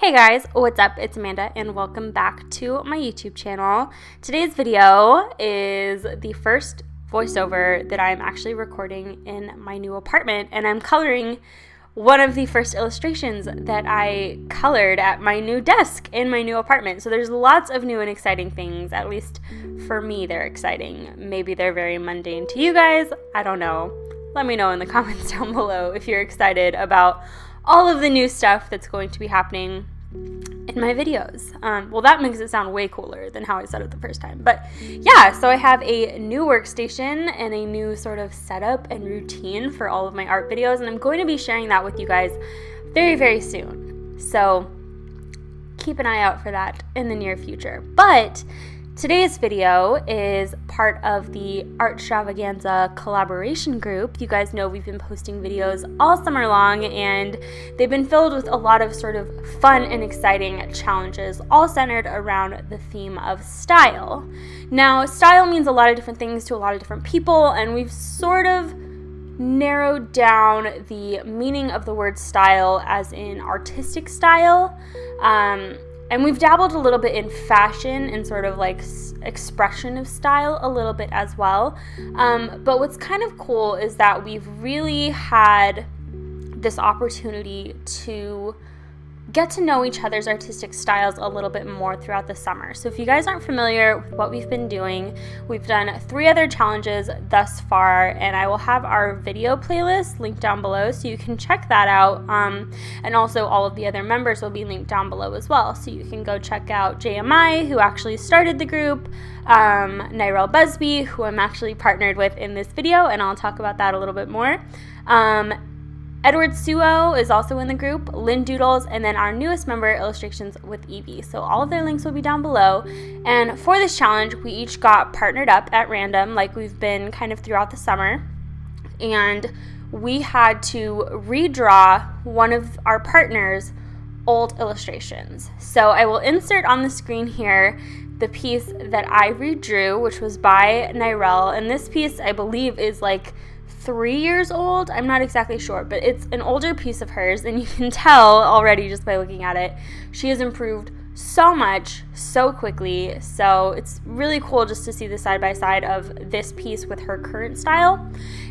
Hey guys, what's up? It's Amanda and welcome back to my YouTube channel. Today's video is the first voiceover that I'm actually recording in my new apartment, and I'm coloring one of the first illustrations that I colored at my new desk in my new apartment. So there's lots of new and exciting things, at least for me they're exciting. Maybe they're very mundane to you guys, I don't know. Let me know in the comments down below if you're excited about all of the new stuff that's going to be happening in my videos. Well, that makes it sound way cooler than how I said it the first time. But yeah, so I have a new workstation and a new sort of setup and routine for all of my art videos, and I'm going to be sharing that with you guys very, very soon. So keep an eye out for that in the near future. But today's video is part of the Artstravaganza collaboration group. You guys know we've been posting videos all summer long, and they've been filled with a lot of sort of fun and exciting challenges, all centered around the theme of style. Now, style means a lot of different things to a lot of different people, and we've sort of narrowed down the meaning of the word style as in artistic style. And we've dabbled a little bit in fashion and sort of like expression of style a little bit as well. But what's kind of cool is that we've really had this opportunity to get to know each other's artistic styles a little bit more throughout the summer. So if you guys aren't familiar with what we've been doing, we've done 3 other challenges thus far, and I will have our video playlist linked down below so you can check that out. And also all of the other members will be linked down below as well, so you can go check out JMI, who actually started the group, Nyrelle Busby, who I'm actually partnered with in this video, and I'll talk about that a little bit more. Edward Suo is also in the group, LINDOODLEZ, and then our newest member, Illustrations with EVEII. So all of their links will be down below. And for this challenge, we each got partnered up at random, like we've been kind of throughout the summer. And we had to redraw one of our partners' old illustrations. So I will insert on the screen here the piece that I redrew, which was by Nyrelle. And this piece, I believe, is like 3 years old. I'm not exactly sure, but it's an older piece of hers, and you can tell already just by looking at it, she has improved so much so quickly. So it's really cool just to see the side-by-side of this piece with her current style.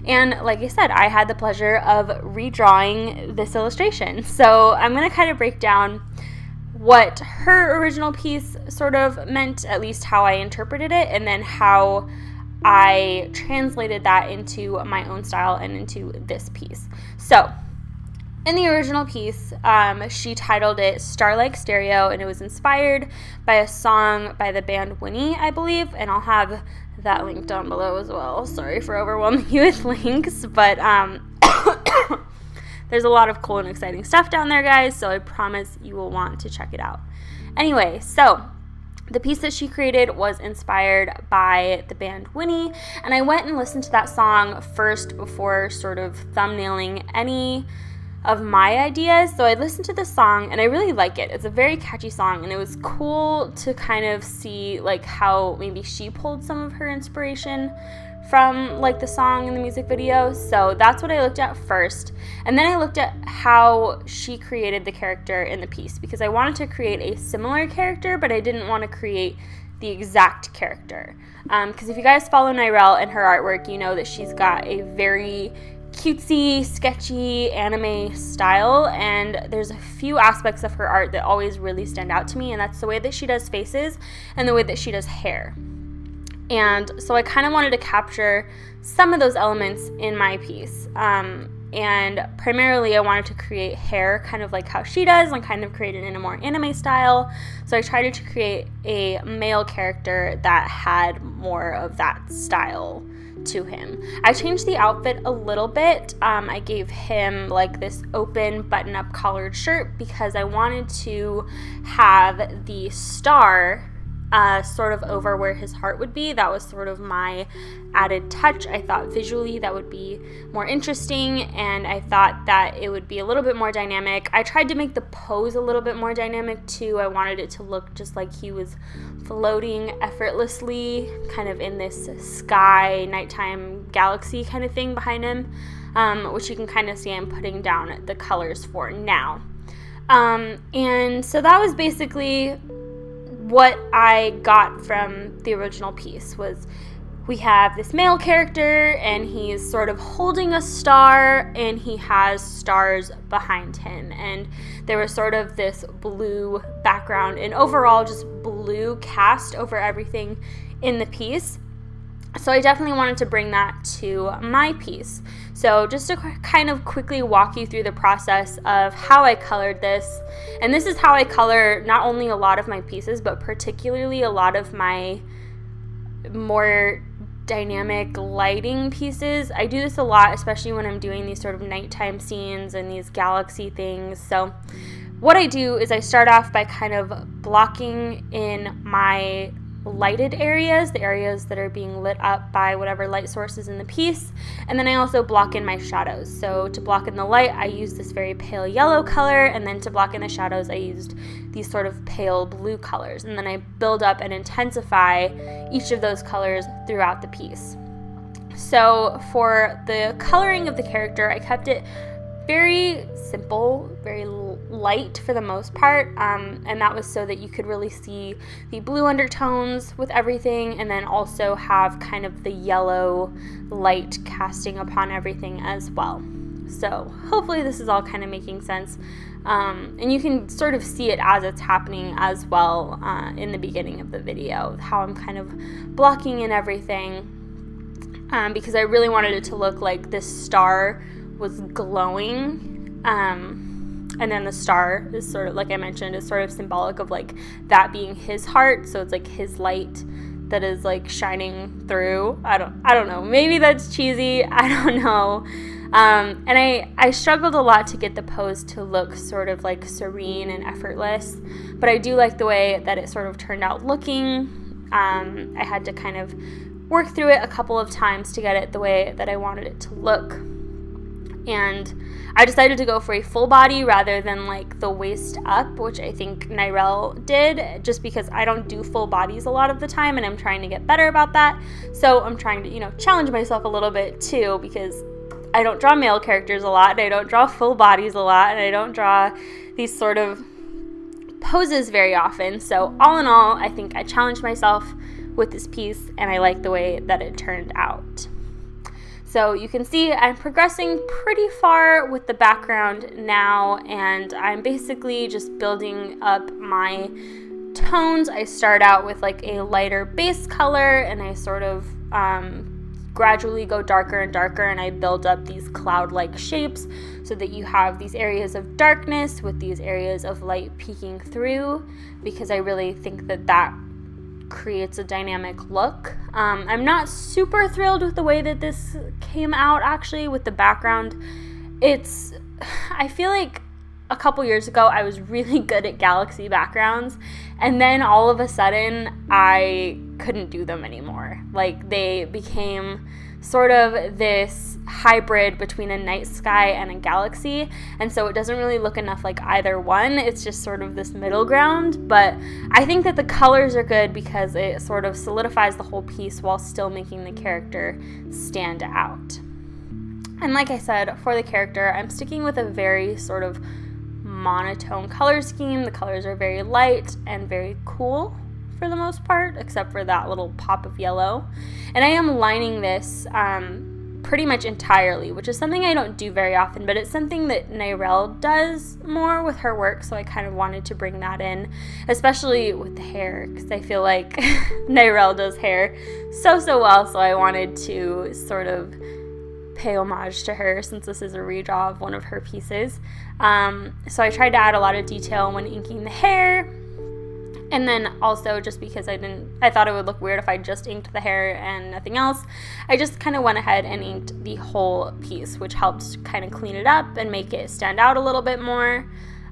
And like I said, I had the pleasure of redrawing this illustration. So I'm going to kind of break down what her original piece sort of meant, at least how I interpreted it, and then how I translated that into my own style and into this piece. So in the original piece, she titled it Starlight Stereo, and it was inspired by a song by the band EVEII, I believe, and I'll have that link down below as well. Sorry for overwhelming you with links, but there's a lot of cool and exciting stuff down there, guys, so I promise you will want to check it out. Anyway, so the piece that she created was inspired by the band EVEII, and I went and listened to that song first before sort of thumbnailing any of my ideas. So I listened to the song, and I really like it. It's a very catchy song, and it was cool to kind of see like how maybe she pulled some of her inspiration from like the song and the music video. So that's what I looked at first, and then I looked at how she created the character in the piece, because I wanted to create a similar character, but I didn't want to create the exact character, because if you guys follow Nyrelle and her artwork, you know that she's got a very cutesy, sketchy anime style, and there's a few aspects of her art that always really stand out to me, and that's the way that she does faces and the way that she does hair. And so I kind of wanted to capture some of those elements in my piece. And primarily I wanted to create hair kind of like how she does, and kind of create it in a more anime style. So I tried to create a male character that had more of that style to him. I changed the outfit a little bit. I gave him like this open button-up collared shirt because I wanted to have the star sort of over where his heart would be. That was sort of my added touch. I thought visually that would be more interesting, and I thought that it would be a little bit more dynamic. I tried to make the pose a little bit more dynamic too. I wanted it to look just like he was floating effortlessly kind of in this sky, nighttime galaxy kind of thing behind him, which you can kind of see I'm putting down the colors for now. And so that was basically what I got from the original piece. Was we have this male character, and he's sort of holding a star, and he has stars behind him, and there was sort of this blue background and overall just blue cast over everything in the piece. So I definitely wanted to bring that to my piece. So just to kind of quickly walk you through the process of how I colored this, and this is how I color not only a lot of my pieces, but particularly a lot of my more dynamic lighting pieces. I do this a lot, especially when I'm doing these sort of nighttime scenes and these galaxy things. So what I do is I start off by kind of blocking in my lighted areas, the areas that are being lit up by whatever light source is in the piece, and then I also block in my shadows. So to block in the light, I use this very pale yellow color, and then to block in the shadows, I used these sort of pale blue colors, and then I build up and intensify each of those colors throughout the piece. So for the coloring of the character, I kept it very simple, very light for the most part, and that was so that you could really see the blue undertones with everything, and then also have kind of the yellow light casting upon everything as well. So hopefully this is all kind of making sense, and you can sort of see it as it's happening as well in the beginning of the video, how I'm kind of blocking in everything, because I really wanted it to look like this star was glowing, and then the star is sort of, like I mentioned, is sort of symbolic of like that being his heart, so it's like his light that is like shining through. I don't know, maybe that's cheesy, I don't know. And I struggled a lot to get the pose to look sort of like serene and effortless, but I do like the way that it sort of turned out looking. I had to kind of work through it a couple of times to get it the way that I wanted it to look. And I decided to go for a full body rather than like the waist up, which I think Nyrelle did, just because I don't do full bodies a lot of the time, and I'm trying to get better about that. So I'm trying to, challenge myself a little bit too, because I don't draw male characters a lot, and I don't draw full bodies a lot, and I don't draw these sort of poses very often. So all in all, I think I challenged myself with this piece, and I like the way that it turned out. So you can see I'm progressing pretty far with the background now, and I'm basically just building up my tones. I start out with like a lighter base color, and I sort of gradually go darker and darker, and I build up these cloud-like shapes so that you have these areas of darkness with these areas of light peeking through, because I really think that that creates a dynamic look. I'm not super thrilled with the way that this came out, actually, with the background. I feel like a couple years ago I was really good at galaxy backgrounds, and then all of a sudden I couldn't do them anymore. Like, they became sort of this hybrid between a night sky and a galaxy, and so it doesn't really look enough like either one. It's just sort of this middle ground, but I think that the colors are good because it sort of solidifies the whole piece while still making the character stand out. And like I said, for the character, I'm sticking with a very sort of monotone color scheme. The colors are very light and very cool for the most part, except for that little pop of yellow. And I am lining this pretty much entirely, which is something I don't do very often, but it's something that Nyrelle does more with her work, so I kind of wanted to bring that in, especially with the hair, because I feel like Nyrelle does hair so well, so I wanted to sort of pay homage to her since this is a redraw of one of her pieces. So I tried to add a lot of detail when inking the hair. And then also, just because I thought it would look weird if I just inked the hair and nothing else, I just kind of went ahead and inked the whole piece, which helped kind of clean it up and make it stand out a little bit more.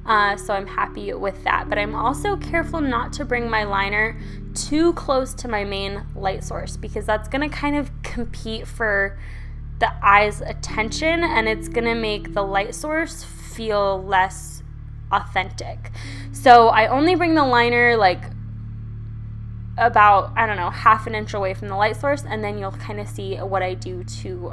So I'm happy with that. But I'm also careful not to bring my liner too close to my main light source, because that's going to kind of compete for the eye's attention, and it's going to make the light source feel less authentic. So I only bring the liner like about, I don't know, half an inch away from the light source, and then you'll kind of see what I do to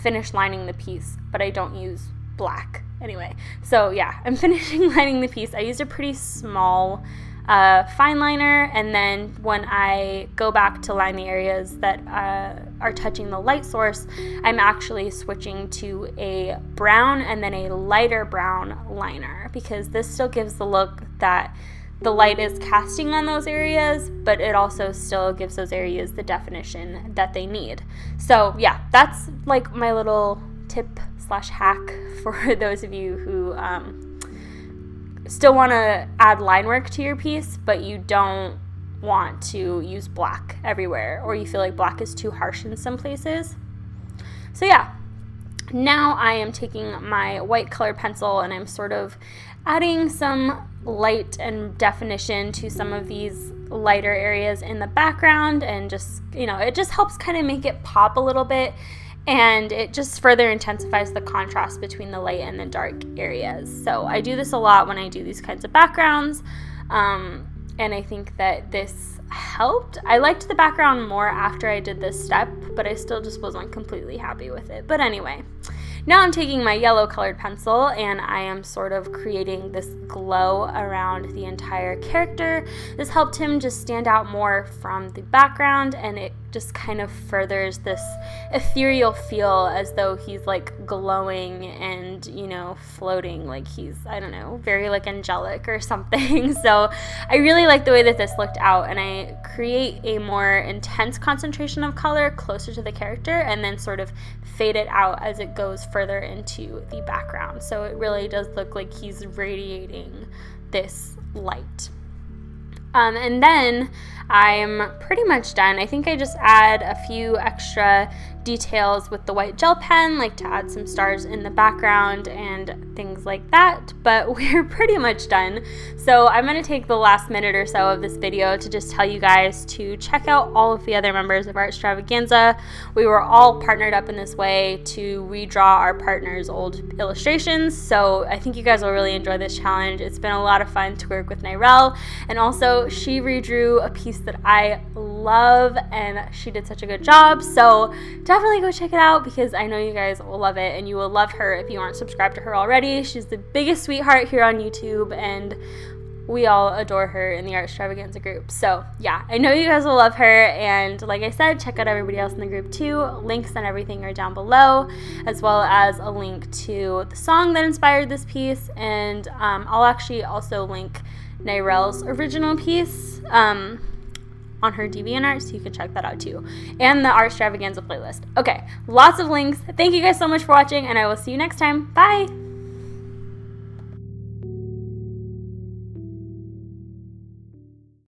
finish lining the piece, but I don't use black. Anyway, so yeah, I'm finishing lining the piece. I used a pretty small fine liner, and then when I go back to line the areas that are touching the light source, I'm actually switching to a brown and then a lighter brown liner, because this still gives the look that the light is casting on those areas, but it also still gives those areas the definition that they need. So yeah, that's like my little tip slash hack for those of you who still want to add line work to your piece, but you don't want to use black everywhere, or you feel like black is too harsh in some places. So yeah, now I am taking my white colored pencil and I'm sort of adding some light and definition to some of these lighter areas in the background, and just, you know, it just helps kind of make it pop a little bit, and it just further intensifies the contrast between the light and the dark areas. So I do this a lot when I do these kinds of backgrounds, and I think that this helped. I liked the background more after I did this step, but I still just wasn't completely happy with it. But anyway, now I'm taking my yellow colored pencil and I am sort of creating this glow around the entire character. This helped him just stand out more from the background, and it just kind of furthers this ethereal feel, as though he's like glowing and, you know, floating, like he's, I don't know, very like angelic or something. So I really like the way that this looked out, and I create a more intense concentration of color closer to the character and then sort of fade it out as it goes further into the background. So it really does look like he's radiating this light. And then I'm pretty much done. I think I just add a few extra details with the white gel pen, like to add some stars in the background and things like that, but we're pretty much done. So I'm going to take the last minute or so of this video to just tell you guys to check out all of the other members of Artstravaganza. We were all partnered up in this way to redraw our partners' old illustrations, so I think you guys will really enjoy this challenge. It's been a lot of fun to work with Nyrelle, and also she redrew a piece that I love, and she did such a good job. So definitely go check it out, because I know you guys will love it, and you will love her if you aren't subscribed to her already. She's the biggest sweetheart here on YouTube, and we all adore her in the Artstravaganza group. So yeah, I know you guys will love her, and like I said, check out everybody else in the group too. Links and everything are down below, as well as a link to the song that inspired this piece, and I'll actually also link Nyrelle's original piece on her DeviantArt, so you can check that out too, and the Artstravaganza playlist. Okay, lots of links. Thank you guys so much for watching, and I will see you next time. Bye!